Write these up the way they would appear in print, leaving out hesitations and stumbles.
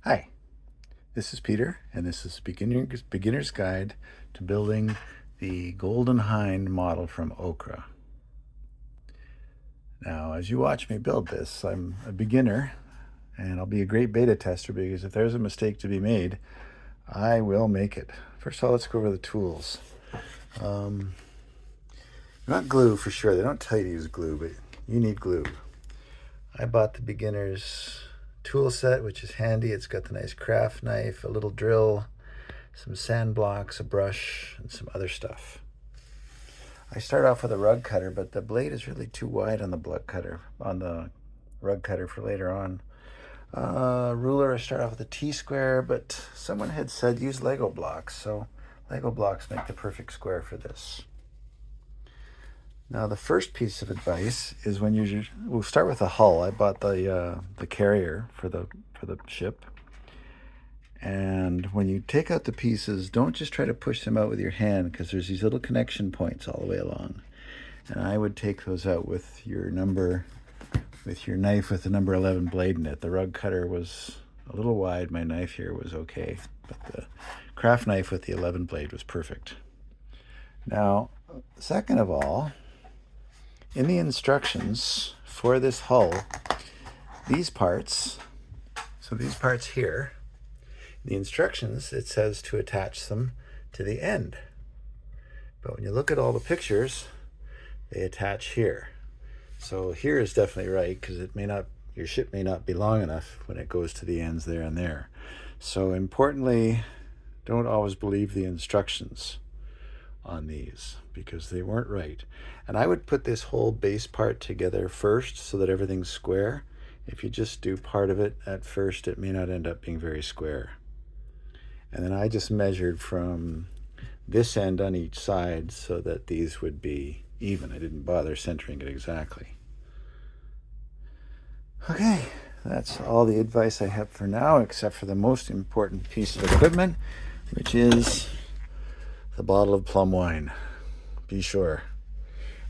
Hi, this is Peter, and this is Beginner's Guide to Building the Golden Hind model from Occre. Now, as you watch me build this, I'm a beginner, and I'll be a great beta tester because if there's a mistake to be made, I will make it. First of all, let's go over the tools. Not glue for sure. They don't tell you to use glue, but you need glue. I bought the beginner's tool set, which is handy. It's got the nice craft knife, a little drill, some sand blocks, a brush, and some other stuff. I start off with a rug cutter, but the blade is really too wide on the rug cutter for later on. Ruler, I start off with a T-square, but someone had said use Lego blocks, so Lego blocks make the perfect square for this. Now, the first piece of advice is we'll start with the hull. I bought the carrier for the ship. And when you take out the pieces, don't just try to push them out with your hand because there's these little connection points all the way along. And I would take those out with your knife with the number 11 blade in it. The rug cutter was a little wide. My knife here was okay, but the craft knife with the 11 blade was perfect. Now, second of all, in the instructions for this hull, these parts here, the instructions, it says to attach them to the end. But when you look at all the pictures, they attach here. So here is definitely right because your ship may not be long enough when it goes to the ends there and there. So importantly, don't always believe the instructions on these because they weren't right. And I would put this whole base part together first so that everything's square. If you just do part of it at first, it may not end up being very square. And then I just measured from this end on each side so that these would be even. I didn't bother centering it exactly. Okay, that's all the advice I have for now, except for the most important piece of equipment, which is the bottle of plum wine. Be sure.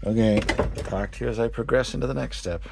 Okay, talk to you as I progress into the next step.